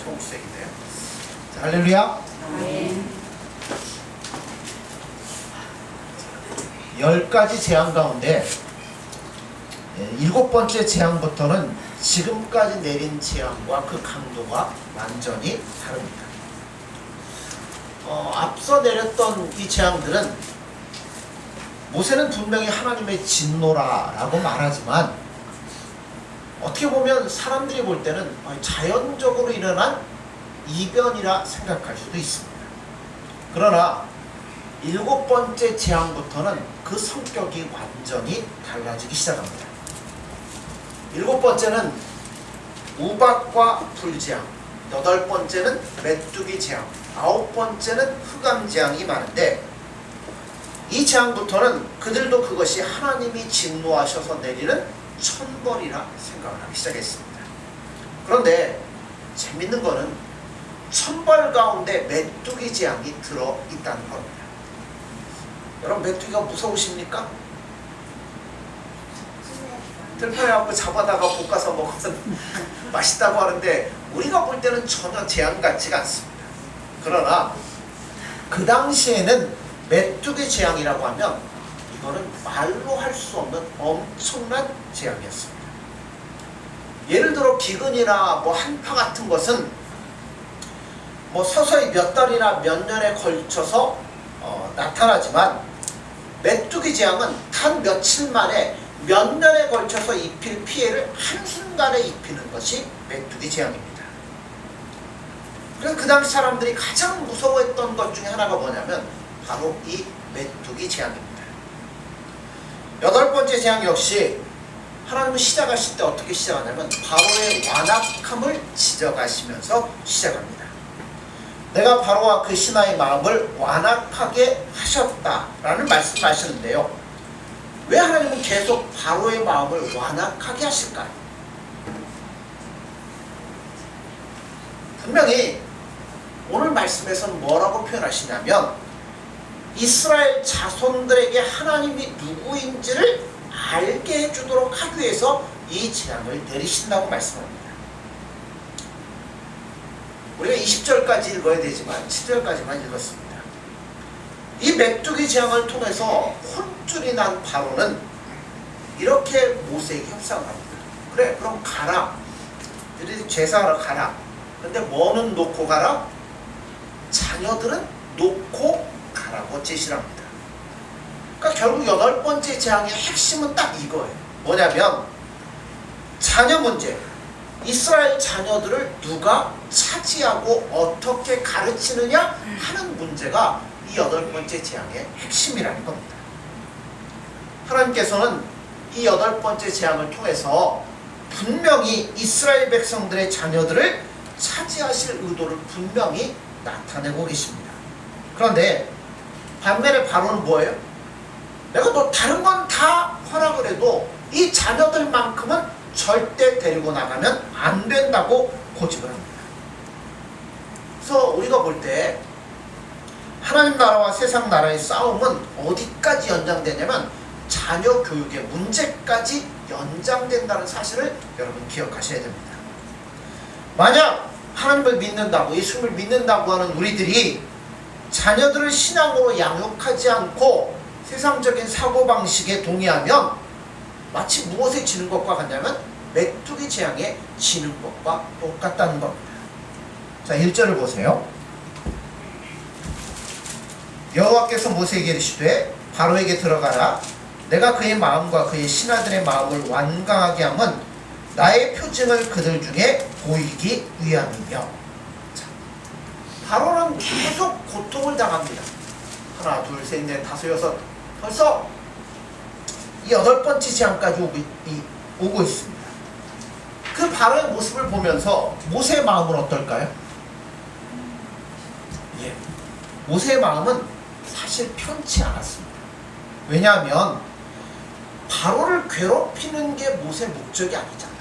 초록색이네요. 자, 할렐루야. 아멘. 10가지 재앙 가운데 7번째 재앙부터는 지금까지 내린 재앙과 그 강도가 완전히 다릅니다. 앞서 내렸던 이 재앙들은 모세는 분명히 하나님의 진노라라고 말하지만 어떻게 보면 사람들이 볼 때는 자연적으로 일어난 이변이라 생각할 수도 있습니다. 그러나 7번째 재앙부터는 그 성격이 완전히 달라지기 시작합니다. 7번째는 우박과 불재앙, 8번째는 메뚜기 재앙, 9번째는 흑암 재앙이 많은데 이 재앙부터는 그들도 그것이 하나님이 진노하셔서 내리는 천벌이라 생각을 하기 시작했습니다. 그런데 재밌는 거는 천벌 가운데 메뚜기 재앙이 들어있다는 겁니다. 여러분, 메뚜기가 무서우십니까? 들판에갖고 잡아다가 볶아서 먹으면 맛있다고 하는데 우리가 볼 때는 전혀 재앙 같지가 않습니다. 그러나 그 당시에는 메뚜기 재앙이라고 하면 이거는 말로 할 수 없는 엄청난 재앙이었습니다. 예를 들어 기근이나 한파 같은 것은 서서히 몇 달이나 몇 년에 걸쳐서 나타나지만 메뚜기 재앙은 단 며칠 만에 몇 년에 걸쳐서 입힐 피해를 한순간에 입히는 것이 메뚜기 재앙입니다. 그래서 그 당시 사람들이 가장 무서워했던 것 중에 하나가 뭐냐면 바로 이 메뚜기 재앙입니다. 8번째 재앙 역시 하나님은 시작하실 때 어떻게 시작하냐면 바로의 완악함을 지적하시면서 시작합니다. 내가 바로와 그 신하의 마음을 완악하게 하셨다라는 말씀을 하시는데요. 왜 하나님은 계속 바로의 마음을 완악하게 하실까요? 분명히 오늘 말씀에서는 뭐라고 표현하시냐면 이스라엘 자손들에게 하나님이 누구인지를 알게 해주도록 하기 위해서 이 재앙을 내리신다고 말씀합니다. 우리가 20절까지 읽어야 되지만 7절까지만 읽었습니다. 이 메뚜기 재앙을 통해서 혼쭐이 난 바로는 이렇게 모세에게 협상을 합니다. 그래, 그럼 가라. 너희들이 제사하러 가라. 근데 뭐는 놓고 가라? 자녀들은 놓고 가라고 제시를 합니다. 그러니까 결국 8번째 재앙의 핵심은 딱 이거예요. 뭐냐면 자녀 문제. 이스라엘 자녀들을 누가 차지하고 어떻게 가르치느냐 하는 문제가 이 8번째 재앙의 핵심이라는 겁니다. 하나님께서는 이 8번째 재앙을 통해서 분명히 이스라엘 백성들의 자녀들을 차지하실 의도를 분명히 나타내고 계십니다. 그런데 반면에 바로는 뭐예요? 내가 너 다른 건 다 허락을 해도 이 자녀들만큼은 절대 데리고 나가면 안 된다고 고집을 합니다. 그래서 우리가 볼 때 하나님 나라와 세상 나라의 싸움은 어디까지 연장되냐면 자녀 교육의 문제까지 연장된다는 사실을 여러분 기억하셔야 됩니다. 만약 하나님을 믿는다고, 예수님을 믿는다고 하는 우리들이 자녀들을 신앙으로 양육하지 않고 세상적인 사고방식에 동의하면 마치 무엇에 지는 것과 같냐면 메뚜기 재앙에 지는 것과 똑같다는 겁니다. 자, 1절을 보세요. 여호와께서 모세에게 이르시되 바로에게 들어가라. 내가 그의 마음과 그의 신하들의 마음을 완강하게 함은 나의 표징을 그들 중에 보이기 위함이며. 자, 바로는 계속 고통을 당합니다. 하나, 둘, 셋, 넷, 다섯, 여섯. 벌써 이 8번째 재앙까지 오고 있습니다. 그 바로의 모습을 보면서 모세의 마음은 어떨까요? 모세의 마음은 사실 편치 않았습니다. 왜냐하면 바로를 괴롭히는 게 모세의 목적이 아니잖아요.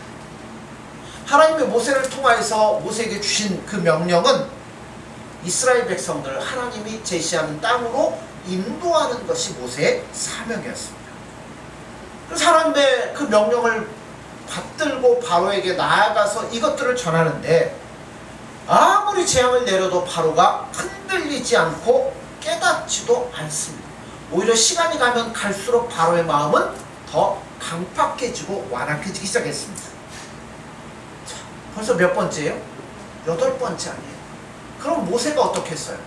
하나님의 모세를 통하여서 모세에게 주신 그 명령은 이스라엘 백성들을 하나님이 제시하는 땅으로 인도하는 것이 모세의 사명이었습니다. 그래서 하나님의 그 명령을 받들고 바로에게 나아가서 이것들을 전하는데 아무리 재앙을 내려도 바로가 흔들리지 않고 깨닫지도 않습니다. 오히려 시간이 가면 갈수록 바로의 마음은 더 강팍해지고 완악해지기 시작했습니다. 자, 벌써 몇 번째예요? 8번째 아니에요? 그럼 모세가 어떻게 했어요?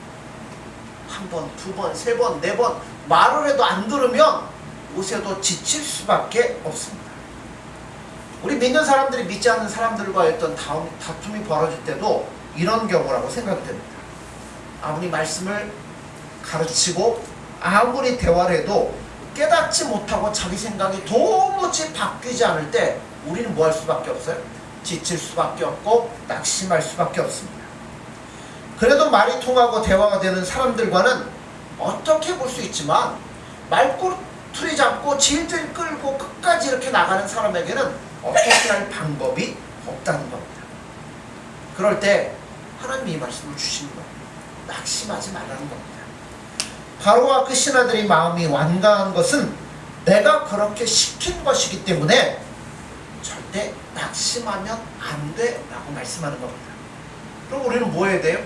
한 번, 두 번, 세 번, 네 번 말을 해도 안 들으면 모세도 지칠 수밖에 없습니다. 우리 믿는 사람들이 믿지 않는 사람들과의 어떤 다툼이 벌어질 때도 이런 경우라고 생각됩니다. 아무리 말씀을 가르치고 아무리 대화를 해도 깨닫지 못하고 자기 생각이 도무지 바뀌지 않을 때 우리는 뭐 할 수밖에 없어요? 지칠 수밖에 없고 낙심할 수밖에 없습니다. 그래도 말이 통하고 대화가 되는 사람들과는 어떻게 볼 수 있지만 말꼬투리 잡고 질질 끌고 끝까지 이렇게 나가는 사람에게는 어떻게 할 방법이 없다는 겁니다. 그럴 때 하나님이 이 말씀을 주시는 겁니다. 낙심하지 말라는 겁니다. 바로와 그 신하들의 마음이 완강한 것은 내가 그렇게 시킨 것이기 때문에 절대 낙심하면 안 돼 라고 말씀하는 겁니다. 그럼 우리는 뭐 해야 돼요?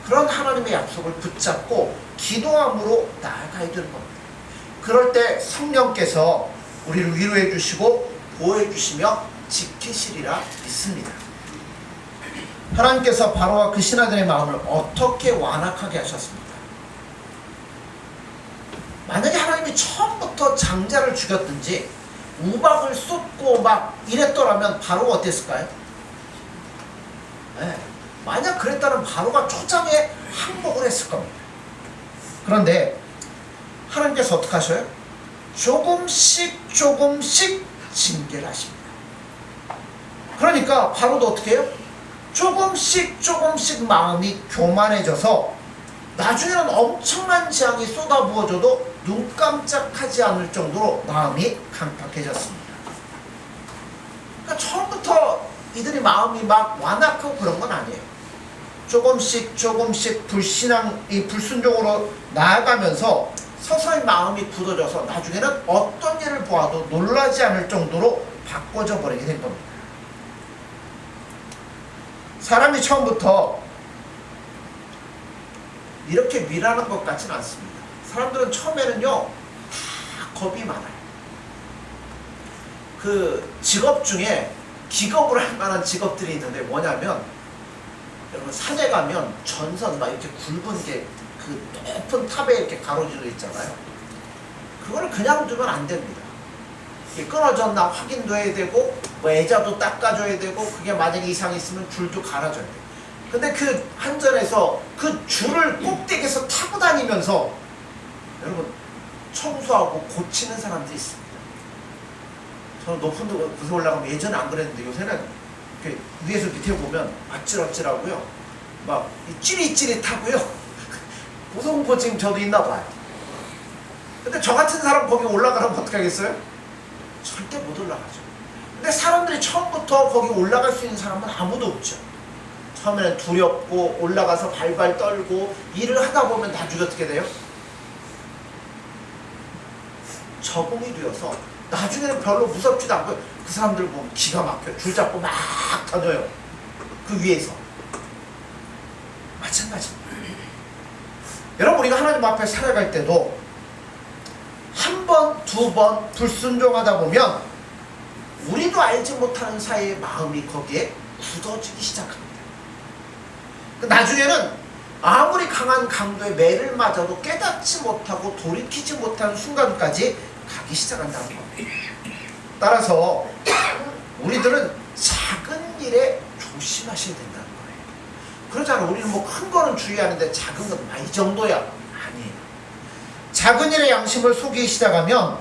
그런 하나님의 약속을 붙잡고 기도함으로 나아가야 되는 겁니다. 그럴 때 성령께서 우리를 위로해 주시고 보호해 주시며 지키시리라 믿습니다. 하나님께서 바로와 그 신하들의 마음을 어떻게 완악하게 하셨습니까? 만약에 하나님이 처음부터 장자를 죽였든지 우박을 쏟고 막 이랬더라면 바로가 어땠을까요? 네. 만약 그랬다면 바로가 초장에 항복을 했을 겁니다. 그런데 하나님께서 어떻게 하셔요? 조금씩 징계를 하십니다. 그러니까 바로도 어떻게 해요? 조금씩 마음이 교만해져서 나중에는 엄청난 재앙이 쏟아부어져도 눈 깜짝하지 않을 정도로 마음이 강팍해졌습니다. 그러니까 처음부터 이들이 마음이 막 완악하고 그런 건 아니에요. 조금씩 불순종으로 나아가면서 서서히 마음이 굳어져서 나중에는 어떤 일을 보아도 놀라지 않을 정도로 바꿔져 버리게 된 겁니다. 사람이 처음부터 이렇게 미라는 것 같지는 않습니다. 사람들은 처음에는요 다 겁이 많아요. 그 직업 중에 기겁을 할 만한 직업들이 있는데 뭐냐면 여러분 산에 가면 전선 막 이렇게 굵은 게 그 높은 탑에 이렇게 가로질러 있잖아요. 그거를 그냥 두면 안 됩니다. 이게 끊어졌나 확인도 해야 되고 뭐 애자도 닦아줘야 되고 그게 만약에 이상이 있으면 줄도 갈아줘야 돼요. 근데 그 한전에서 그 줄을 꼭대기에서 타고 다니면서 여러분 청소하고 고치는 사람들이 있습니다. 저는 높은 곳에 올라가면 예전에 안 그랬는데 요새는 이렇게 위에서 밑에 보면 아찔아찔하고요. 막 찌릿찌릿하고요. 무서운 거 지금 저도 있나 봐요. 근데 저 같은 사람 거기 올라가면 어떻게 하겠어요? 절대 못 올라가죠. 근데 사람들이 처음부터 거기 올라갈 수 있는 사람은 아무도 없죠. 처음에는 두렵고 올라가서 발발 떨고 일을 하다 보면 나중에 어떻게 돼요? 적응이 되어서 나중에는 별로 무섭지도 않고 그 사람들 보면 기가 막혀요. 줄 잡고 막 다녀요. 그 위에서. 마찬가지입니다. 여러분 우리가 하나님 앞에 살아갈 때도 한 번, 두 번 불순종하다 보면 우리도 알지 못하는 사이에 마음이 거기에 굳어지기 시작합니다. 나중에는 아무리 강한 강도의 매를 맞아도 깨닫지 못하고 돌이키지 못하는 순간까지 가기 시작한다는 겁니다. 따라서 우리들은 작은 일에 조심하셔야 된다는 거예요. 그러잖아요. 우리는 뭐 큰 거는 주의하는데 작은 건 이 정도야. 아니에요. 작은 일에 양심을 속이기 시작하면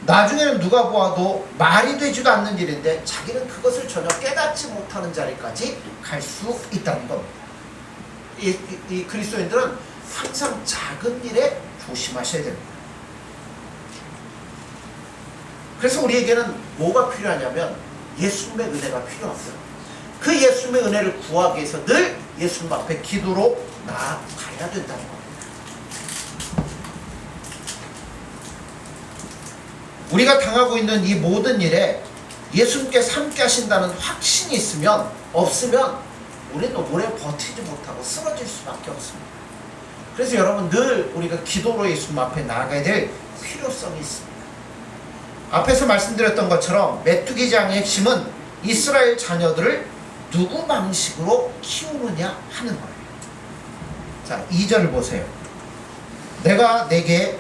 나중에는 누가 보아도 말이 되지도 않는 일인데 자기는 그것을 전혀 깨닫지 못하는 자리까지 갈 수 있다는 겁니다. 이 그리스도인들은 항상 작은 일에 조심하셔야 됩니다. 그래서 우리에게는 뭐가 필요하냐면 예수님의 은혜가 필요합니다. 그 예수님의 은혜를 구하기 위해서 늘 예수님 앞에 기도로 나아가야 된다는 겁니다. 우리가 당하고 있는 이 모든 일에 예수님께서 함께 하신다는 확신이 있으면 없으면 우리는 오래 버티지 못하고 쓰러질 수밖에 없습니다. 그래서 여러분 늘 우리가 기도로 예수님 앞에 나아가야 될 필요성이 있습니다. 앞에서 말씀드렸던 것처럼 메뚜기장의 핵심은 이스라엘 자녀들을 누구 방식으로 키우느냐 하는 거예요. 자, 2절을 보세요. 내게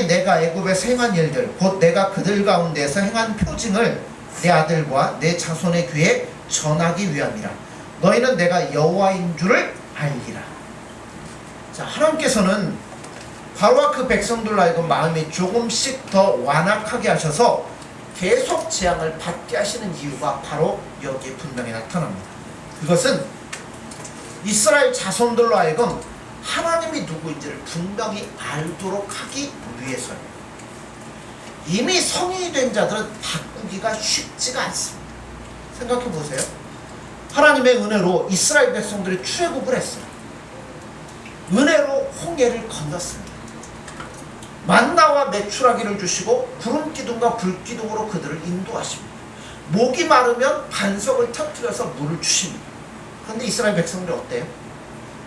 내가 애굽에서 행한 일들 곧 내가 그들 가운데서 행한 표징을 내 아들과 내 자손의 귀에 전하기 위함이라. 너희는 내가 여호와인 줄을 알리라. 자, 하나님께서는 바로와 그 백성들로 하여금 마음이 조금씩 더 완악하게 하셔서 계속 재앙을 받게 하시는 이유가 바로 여기에 분명히 나타납니다. 그것은 이스라엘 자손들로 하여금 하나님이 누구인지를 분명히 알도록 하기 위해서예요. 이미 성인이 된 자들은 바꾸기가 쉽지가 않습니다. 생각해 보세요. 하나님의 은혜로 이스라엘 백성들이 출애굽을 했어요. 은혜로 홍해를 건넜습니다. 만나와 메추라기를 주시고 구름 기둥과 불 기둥으로 그들을 인도하십니다. 목이 마르면 반석을 터뜨려서 물을 주십니다. 그런데 이스라엘 백성들이 어때요?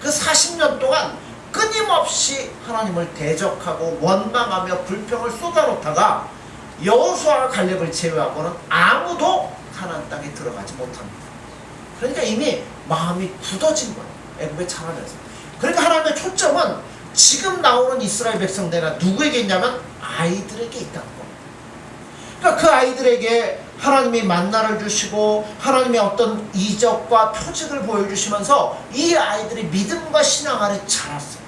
그 40년 동안 끊임없이 하나님을 대적하고 원망하며 불평을 쏟아놓다가 여호수아와 갈렙을 제외하고는 아무도 가나안 땅에 들어가지 못합니다. 그러니까 이미 마음이 굳어진 거예요. 애굽에 자라면서. 그러니까 하나님의 초점은 지금 나오는 이스라엘 백성들이나 누구에게 있냐면 아이들에게 있다는 겁니다. 그러니까 그 아이들에게 하나님이 만나를 주시고 하나님의 어떤 이적과 표징을 보여주시면서 이 아이들이 믿음과 신앙 안에 자랐어요.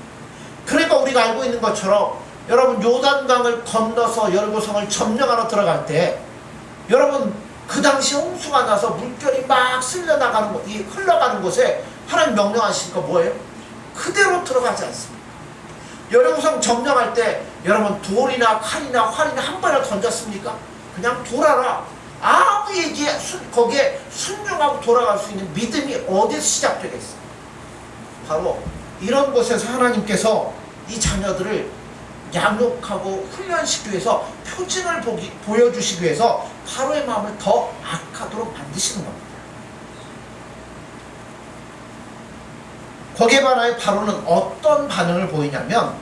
그러니까 우리가 알고 있는 것처럼 여러분 요단강을 건너서 여리고성을 점령하러 들어갈 때 여러분 그 당시 홍수가 나서 물결이 막 흘러가는 곳에 하나님 명령하시니까 뭐예요? 그대로 들어가지 않습니다. 여리고성 점령할 때 여러분 돌이나 칼이나 활이나 한 번이나 던졌습니까? 그냥 돌아라. 아무 얘기에 거기에 순종하고 돌아갈 수 있는 믿음이 어디서 시작되겠어요? 바로 이런 곳에서 하나님께서 이 자녀들을 양육하고 훈련시키기 위해서 표징을 보여주시기 위해서 바로의 마음을 더 악하도록 만드시는 겁니다. 거기에 반하여 바로는 어떤 반응을 보이냐면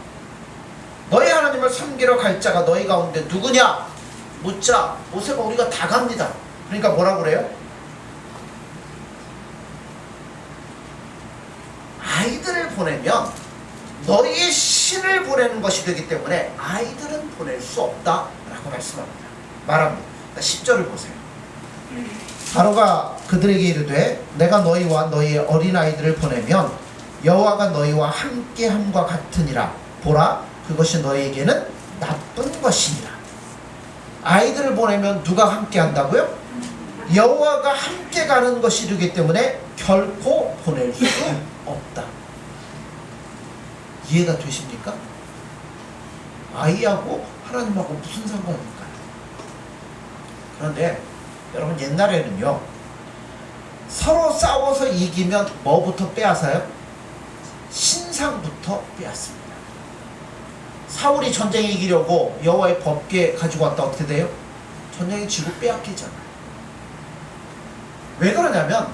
너희 하나님을 섬기러 갈 자가 너희 가운데 누구냐? 묻자. 모세가 우리가 다 갑니다. 그러니까 뭐라고 그래요? 아이들을 보내면 너희의 신을 보내는 것이 되기 때문에 아이들은 보낼 수 없다 라고 말합니다. 10절을 보세요. 바로가 그들에게 이르되 내가 너희와 너희의 어린아이들을 보내면 여호와가 너희와 함께함과 같으니라. 보라, 그것이 너희에게는 나쁜 것이니라. 아이들을 보내면 누가 함께한다고요? 여호와가 함께 가는 것이 되기 때문에 결코 보낼 수 없다. 이해가 되십니까? 아이하고 하나님하고 무슨 상관입니까? 그런데 여러분 옛날에는요 서로 싸워서 이기면 뭐부터 빼앗아요? 신상부터 빼앗습니다. 사울이 전쟁에 이기려고 여호와의 법궤 가지고 왔다 어떻게 돼요? 전쟁에 지고 빼앗기잖아요. 왜 그러냐면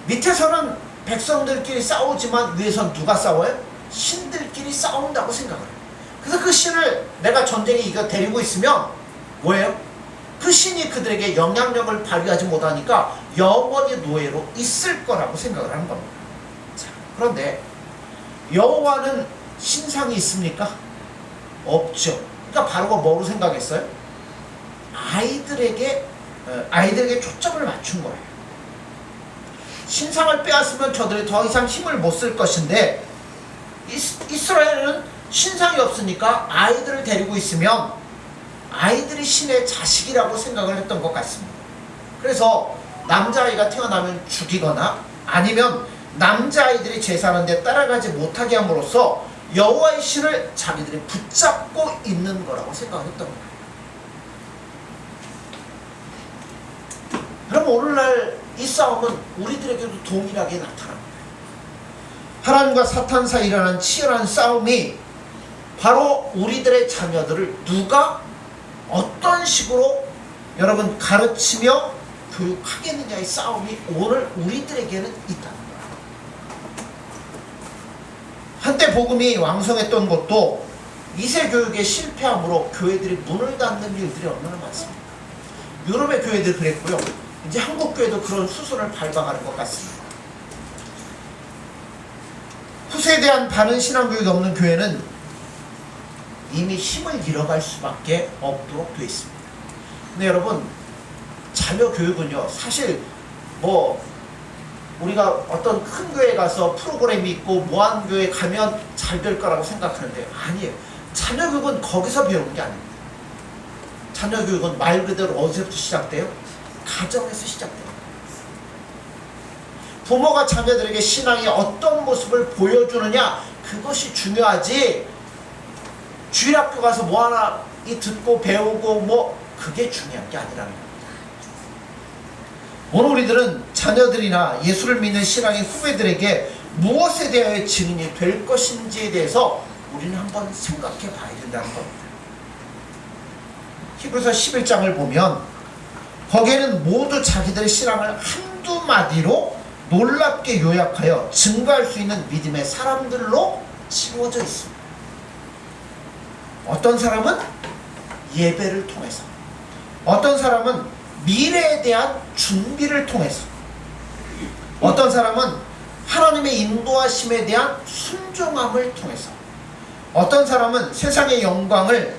밑에서는 백성들끼리 싸우지만 위에서는 누가 싸워요? 신들끼리 싸운다고 생각을 해요. 그래서 그 신을 내가 전쟁에 이겨 데리고 있으면 뭐예요? 그 신이 그들에게 영향력을 발휘하지 못하니까 영원히 노예로 있을 거라고 생각을 하는 겁니다. 자, 그런데 여호와는 신상이 있습니까? 없죠. 그러니까 바로가 뭐로 생각했어요? 아이들에게 초점을 맞춘 거예요. 신상을 빼앗으면 저들이 더 이상 힘을 못 쓸 것인데 이스라엘은 신상이 없으니까 아이들을 데리고 있으면 아이들이 신의 자식이라고 생각을 했던 것 같습니다. 그래서 남자아이가 태어나면 죽이거나 아니면 남자아이들이 제사하는데 따라가지 못하게 함으로써 여호와의 신을 자기들이 붙잡고 있는 거라고 생각했던 거예요. 그럼 오늘날 이 싸움은 우리들에게도 동일하게 나타납니다. 하나님과 사탄 사이에 일어난 치열한 싸움이 바로 우리들의 자녀들을 누가 어떤 식으로 여러분 가르치며 교육하겠느냐의 싸움이 오늘 우리들에게는 있다는 거야. 한때 복음이 왕성했던 것도 2세 교육의 실패함으로 교회들이 문을 닫는 일들이 얼마나 많습니까? 유럽의 교회들 그랬고요. 이제 한국 교회도 그런 수순을 밟아가는 것 같습니다. 후세에 대한 바른 신앙교육이 없는 교회는 이미 힘을 잃어갈 수밖에 없도록 되어 있습니다. 근데 여러분, 자녀 교육은요, 사실 우리가 어떤 큰 교회 가서 프로그램이 있고 모안교회 가면 잘 될 거라고 생각하는데 아니에요. 자녀 교육은 거기서 배우는 게 아닙니다. 자녀 교육은 말 그대로 어디서부터 시작돼요? 가정에서 시작돼요. 부모가 자녀들에게 신앙의 어떤 모습을 보여주느냐, 그것이 중요하지, 주일학교 가서 뭐 하나 듣고 배우고 그게 중요한 게 아니라는 겁니다. 오늘 우리들은 자녀들이나 예수를 믿는 신앙의 후배들에게 무엇에 대하여 증인이 될 것인지에 대해서 우리는 한번 생각해 봐야 된다는 겁니다. 히브리서 11장을 보면 거기에는 모두 자기들의 신앙을 한두 마디로 놀랍게 요약하여 증거할 수 있는 믿음의 사람들로 채워져 있습니다. 어떤 사람은 예배를 통해서, 어떤 사람은 미래에 대한 준비를 통해서, 어떤 사람은 하나님의 인도하심에 대한 순종함을 통해서, 어떤 사람은 세상의 영광을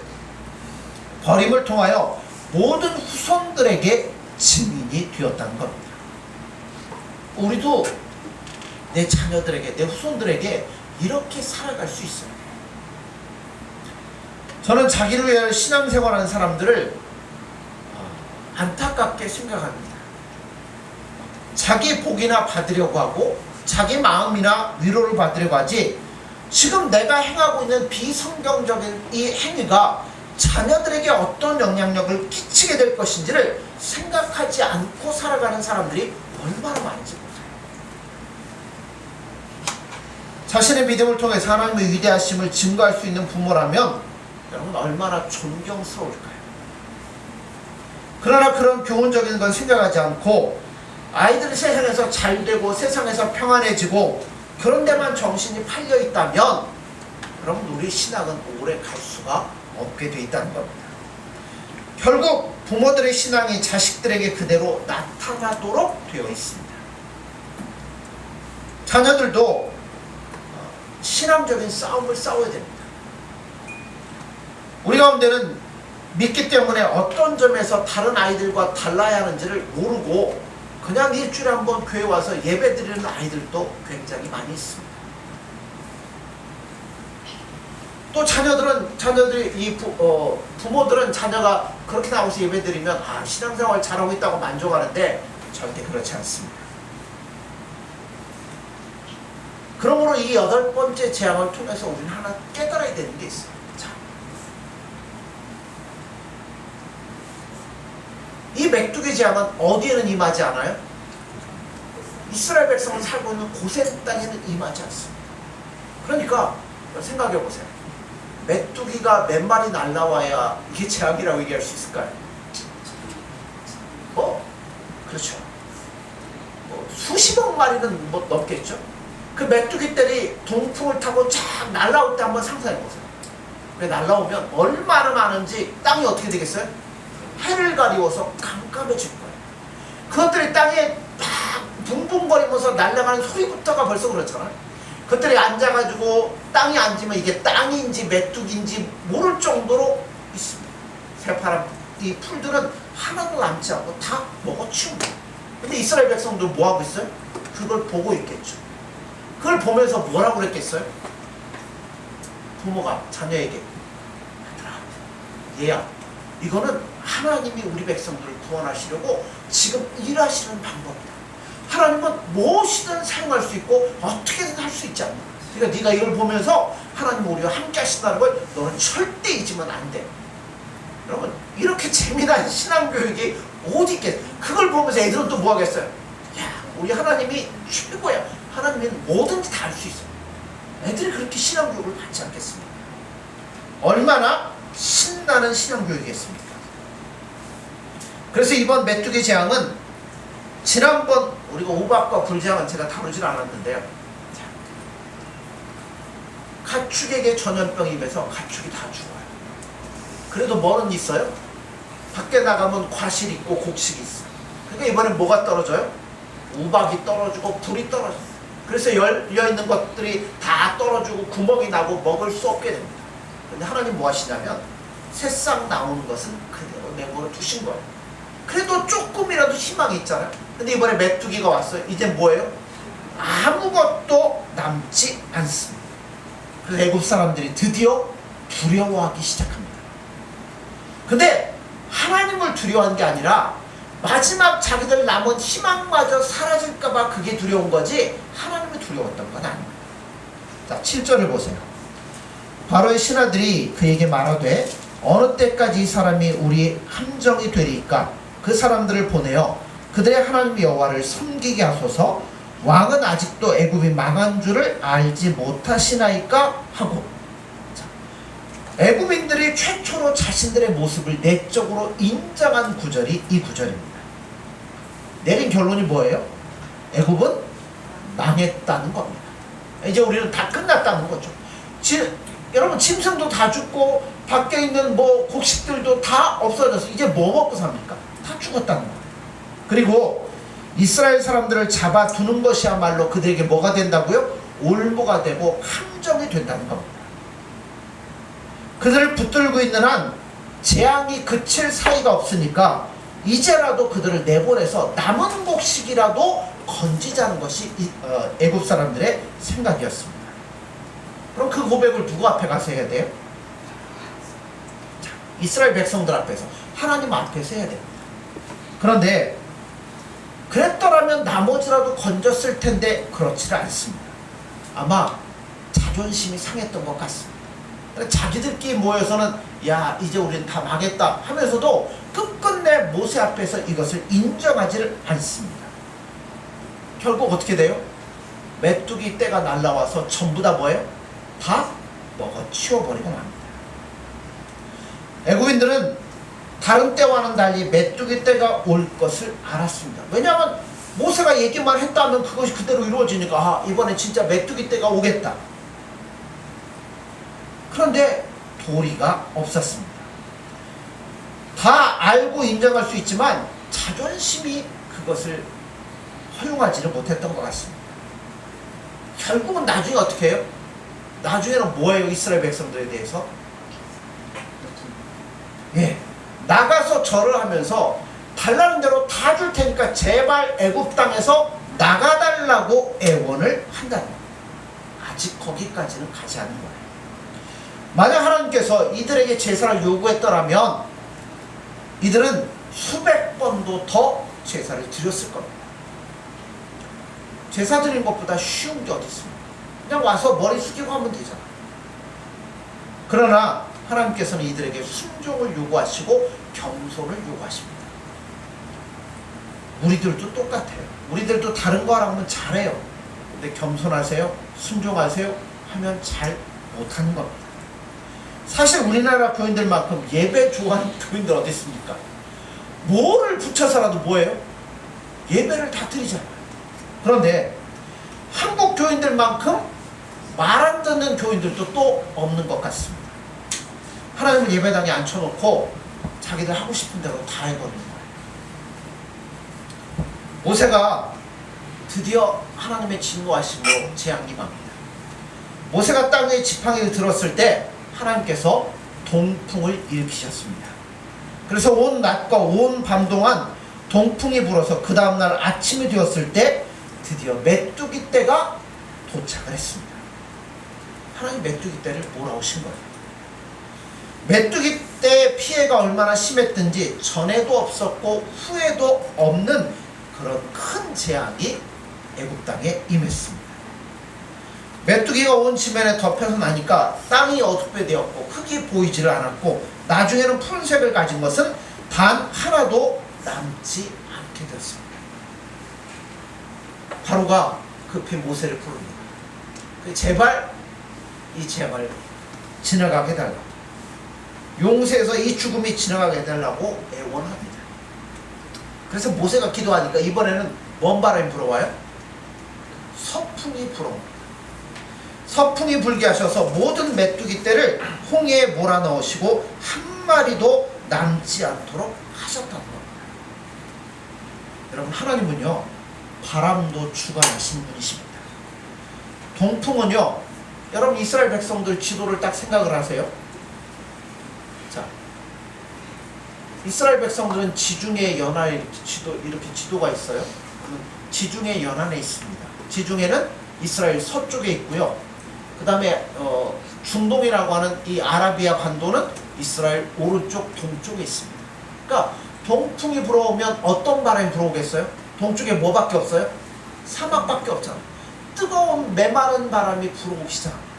버림을 통하여 모든 후손들에게 증인이 되었다는 겁니다. 우리도 내 자녀들에게, 내 후손들에게 이렇게 살아갈 수 있어요. 저는 자기를 위하여 신앙생활하는 사람들을 안타깝게 생각합니다. 자기 복이나 받으려고 하고 자기 마음이나 위로를 받으려고 하지, 지금 내가 행하고 있는 비성경적인 이 행위가 자녀들에게 어떤 영향력을 끼치게 될 것인지를 생각하지 않고 살아가는 사람들이 얼마나 많은지 몰라요. 자신의 믿음을 통해서 하나님의 위대하심을 증거할 수 있는 부모라면 여러분 얼마나 존경스러울까요? 그러나 그런 교훈적인 건 생각하지 않고 아이들이 세상에서 잘되고 세상에서 평안해지고 그런 데만 정신이 팔려 있다면 여러분 우리 신앙은 오래 갈 수가 없게 돼 있다는 겁니다. 결국 부모들의 신앙이 자식들에게 그대로 나타나도록 되어 있습니다. 자녀들도 신앙적인 싸움을 싸워야 됩니다. 우리 가운데는 믿기 때문에 어떤 점에서 다른 아이들과 달라야 하는지를 모르고 그냥 일주일에 한 번 교회 와서 예배 드리는 아이들도 굉장히 많이 있습니다. 또 부모들은 자녀가 그렇게 나와서 예배 드리면 신앙생활 잘하고 있다고 만족하는데 절대 그렇지 않습니다. 그러므로 이 8번째 재앙을 통해서 우리는 하나 깨달아야 되는 게 있어요. 이 메뚜기 재앙은 어디에는 임하지 않아요? 이스라엘 백성은 살고 있는 고센 땅에는 임하지 않습니다. 그러니까 생각해 보세요. 메뚜기가 몇 마리 날라와야 이게 재앙이라고 얘기할 수 있을까요? 그렇죠. 수십억 마리는 넘겠죠. 그 메뚜기들이 동풍을 타고 쫙 날라올 때 한번 상상해 보세요. 왜 날라오면 얼마나 많은지 땅이 어떻게 되겠어요? 해를 가리워서 깜깜해질 거예요. 그것들이 땅에 막 붕붕거리면서 날아가는 소리부터가 벌써 그렇잖아요. 그것들이 앉아가지고 땅에 앉으면 이게 땅인지 메뚜기인지 모를 정도로 있습니다. 새파란 이 풀들은 하나도 남지 않고 다 먹어치웁니다. 근데 이스라엘 백성도 뭐하고 있어요? 그걸 보고 있겠죠. 그걸 보면서 뭐라고 그랬겠어요? 부모가 자녀에게 얘들아, 얘야, 이거는 하나님이 우리 백성들을 구원하시려고 지금 일하시는 방법이다. 하나님은 무엇이든 사용할 수 있고 어떻게든 할 수 있지 않나. 그러니까 네가 이걸 보면서 하나님 우리와 함께 하신다는 걸 너는 절대 잊으면 안 돼. 여러분 이렇게 재미난 신앙교육이 어디 있겠어요. 그걸 보면서 애들은 또 뭐 하겠어요? 야, 우리 하나님이 최고야. 하나님은 뭐든지 다 할 수 있어요. 애들이 그렇게 신앙교육을 받지 않겠습니까? 얼마나 신나는 신앙교육이겠습니까? 그래서 이번 메뚜기 재앙은 지난번 우리가 우박과 불재앙은 제가 다루질 않았는데요. 자, 가축에게 전염병이 임해서 가축이 다 죽어요. 그래도 뭐는 있어요? 밖에 나가면 과실 있고 곡식이 있어요. 그러니까 이번엔 뭐가 떨어져요? 우박이 떨어지고 불이 떨어져요. 그래서 열려있는 것들이 다 떨어지고 구멍이 나고 먹을 수 없게 됩니다. 근데 하나님 뭐 하시냐면 새싹 나오는 것은 그대로 내버려 두신 거예요. 그래도 조금이라도 희망이 있잖아요. 근데 이번에 메뚜기가 왔어요. 이제 뭐예요? 아무것도 남지 않습니다. 그래서 애굽 사람들이 드디어 두려워하기 시작합니다. 근데 하나님을 두려워한 게 아니라 마지막 자기들 남은 희망마저 사라질까봐 그게 두려운 거지 하나님이 두려웠던 건 아닙니다. 자, 7절을 보세요. 바로의 신하들이 그에게 말하되 어느 때까지 이 사람이 우리 함정이 되리이까 그 사람들을 보내어 그들의 하나님 여호와를 섬기게 하소서. 왕은 아직도 애굽이 망한 줄을 알지 못하시나이까 하고. 자, 애굽인들이 최초로 자신들의 모습을 내적으로 인정한 구절이 이 구절입니다. 내린 결론이 뭐예요? 애굽은 망했다는 겁니다. 이제 우리는 다 끝났다는 거죠. 여러분 짐승도 다 죽고 밖에 있는 뭐 곡식들도 다 없어졌어. 이제 뭐 먹고 삽니까? 다 죽었다는 거예요. 그리고 이스라엘 사람들을 잡아두는 것이야말로 그들에게 뭐가 된다고요? 올무가 되고 함정이 된다는 겁니다. 그들을 붙들고 있는 한 재앙이 그칠 사이가 없으니까 이제라도 그들을 내보내서 남은 곡식이라도 건지자는 것이 애굽 사람들의 생각이었습니다. 그럼 그 고백을 누구 앞에 가서 해야 돼요? 자, 이스라엘 백성들 앞에서, 하나님 앞에서 해야 됩니다. 그런데 그랬더라면 나머지라도 건졌을 텐데 그렇지를 않습니다. 아마 자존심이 상했던 것 같습니다. 자기들끼리 모여서는 야 이제 우리는 다 망했다 하면서도 끝끝내 모세 앞에서 이것을 인정하지를 않습니다. 결국 어떻게 돼요? 메뚜기 떼가 날라와서 전부 다 뭐예요? 다 먹어치워버리고 맙니다. 애굽인들은 다른 때와는 달리 메뚜기 떼가 올 것을 알았습니다. 왜냐하면 모세가 얘기만 했다면 그것이 그대로 이루어지니까 아 이번엔 진짜 메뚜기 떼가 오겠다. 그런데 도리가 없었습니다. 다 알고 인정할 수 있지만 자존심이 그것을 허용하지를 못했던 것 같습니다. 결국은 나중에 어떻게 해요? 나중에는 뭐예요? 이스라엘 백성들에 대해서 나가서 절을 하면서 달라는 대로 다 줄 테니까 제발 애굽 땅에서 나가달라고 애원을 한다는 거예요. 아직 거기까지는 가지 않은 거예요. 만약 하나님께서 이들에게 제사를 요구했더라면 이들은 수백 번도 더 제사를 드렸을 겁니다. 제사 드리는 것보다 쉬운 게 어디 있습니까? 그냥 와서 머리 숙이고 하면 되잖아. 그러나 하나님께서는 이들에게 순종을 요구하시고 겸손을 요구하십니다. 우리들도 똑같아요. 우리들도 다른 거 하라고 하면 잘해요. 근데 겸손하세요? 순종하세요? 하면 잘 못하는 겁니다. 사실 우리나라 교인들만큼 예배 좋아하는 교인들 어디 있습니까? 뭐를 붙여서라도 뭐예요? 예배를 다 드리잖아요. 그런데 한국 교인들만큼 말 안 듣는 교인들도 또 없는 것 같습니다. 하나님을 예배당에 앉혀놓고 자기들 하고 싶은 대로 다 해버리는 거예요. 모세가 드디어 하나님의 진노하심으로 재앙이 맙니다. 모세가 땅의 지팡이를 들었을 때 하나님께서 동풍을 일으키셨습니다. 그래서 온 낮과 온 밤 동안 동풍이 불어서 그 다음날 아침이 되었을 때 드디어 메뚜기 떼가 도착을 했습니다. 하나님 메뚜기 떼를 몰아오신 거예요. 메뚜기 떼의 피해가 얼마나 심했든지 전에도 없었고 후에도 없는 그런 큰 재앙이 애굽 땅에 임했습니다. 메뚜기가 온 지면에 덮여서 나니까 땅이 어둡게 되었고 흙이 보이지를 않았고 나중에는 푸른색을 가진 것은 단 하나도 남지 않게 되었습니다. 바로가 급히 모세를 부릅니다. 제발 이 재앙을 지나가게 해달라고, 용세에서 이 죽음이 지나가게 해달라고 애원합니다. 그래서 모세가 기도하니까 이번에는 뭔 바람이 불어와요? 서풍이 불어옵니다. 서풍이 불게 하셔서 모든 메뚜기 떼를 홍해에 몰아넣으시고 한 마리도 남지 않도록 하셨다는 겁니다. 여러분, 하나님은요 바람도 주관하신 분이십니다. 동풍은요, 여러분 이스라엘 백성들 지도를 딱 생각을 하세요. 자, 이스라엘 백성들은 지중해 연안에 이렇게 지도가 있어요. 지중해 연안에 있습니다. 지중해는 이스라엘 서쪽에 있고요. 그 다음에 중동이라고 하는 이 아라비아 반도는 이스라엘 오른쪽 동쪽에 있습니다. 그러니까 동풍이 불어오면 어떤 바람이 불어오겠어요? 동쪽에 뭐밖에 없어요? 사막밖에 없잖아요. 뜨거운 메마른 바람이 불어오기 시작합니다.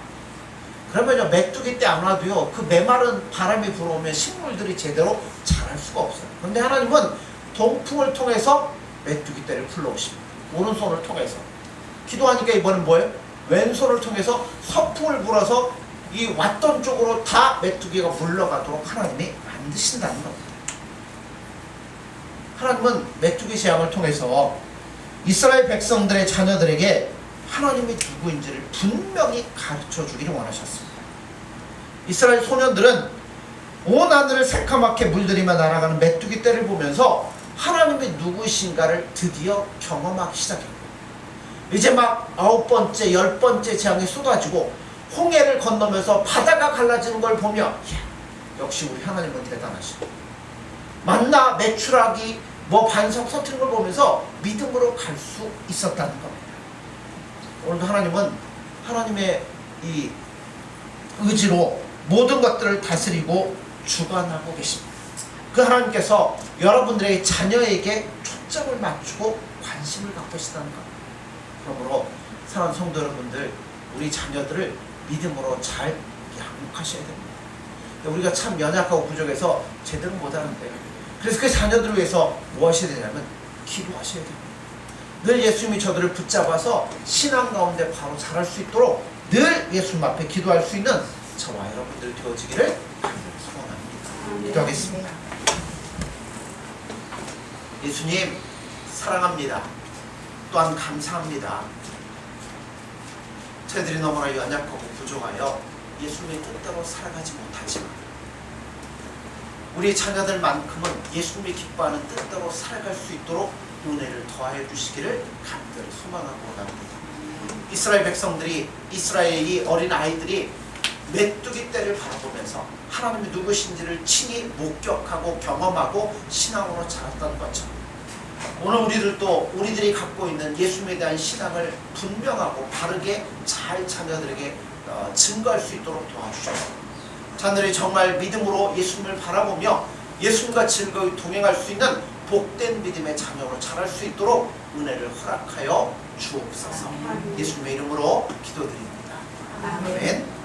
그러면요, 메뚜기 때 안 와도요, 그 메마른 바람이 불어오면 식물들이 제대로 자랄 수가 없어요. 그런데 하나님은 동풍을 통해서 메뚜기 떼를 불러오십니다. 오른손을 통해서. 기도하니까 이번엔 뭐예요? 왼손을 통해서 서풍을 불어서 이 왔던 쪽으로 다 메뚜기가 물러가도록 하나님이 만드신다는 겁니다. 하나님은 메뚜기 재앙을 통해서 이스라엘 백성들의 자녀들에게 하나님이 누구인지를 분명히 가르쳐 주기를 원하셨습니다. 이스라엘 소년들은 온 하늘을 새카맣게 물들이며 날아가는 메뚜기 떼를 보면서 하나님이 누구이신가를 드디어 경험하기 시작했고, 이제 막 9번째, 10번째 재앙이 쏟아지고 홍해를 건너면서 바다가 갈라지는 걸 보며 역시 우리 하나님은 대단하시고, 만나 메추라기 반석 서트는 걸 보면서 믿음으로 갈 수 있었다는 겁니다. 오늘도 하나님은 하나님의 이 의지로 모든 것들을 다스리고 주관하고 계십니다. 그 하나님께서 여러분들의 자녀에게 초점을 맞추고 관심을 갖고 계시다는 겁니다. 그러므로 사랑하는 성도 여러분들, 우리 자녀들을 믿음으로 잘 양육하셔야 됩니다. 우리가 참 연약하고 부족해서 제대로 못하는데요. 그래서 그 자녀들을 위해서 뭐 하셔야 되냐면 기도하셔야 됩니다. 늘 예수님이 저들을 붙잡아서 신앙 가운데 바로 자랄 수 있도록 늘 예수님 앞에 기도할 수 있는 저와 여러분들 되어지기를 간절히 소원합니다. 기도하겠습니다. 예수님 사랑합니다. 또한 감사합니다. 저희들이 너무나 연약하고 부족하여 예수님의 뜻대로 살아가지 못하지만 우리 자녀들만큼은 예수님이 기뻐하는 뜻대로 살아갈 수 있도록 은혜를 더하여 주시기를 간절히 소망하고 원합니다. 이스라엘 백성들이, 이스라엘이 어린 아이들이 메뚜기 떼를 바라보면서 하나님이 누구신지를 친히 목격하고 경험하고 신앙으로 자랐던 것처럼 오늘 우리들도 우리들이 갖고 있는 예수님에 대한 신앙을 분명하고 바르게 잘 자녀들에게 증거할 수 있도록 도와주셔서 자녀들이 정말 믿음으로 예수님을 바라보며 예수님과 즐거이 동행할 수 있는 복된 믿음의 자녀로 자랄 수 있도록 은혜를 허락하여 주옵소서. 예수님의 이름으로 기도드립니다. 아멘.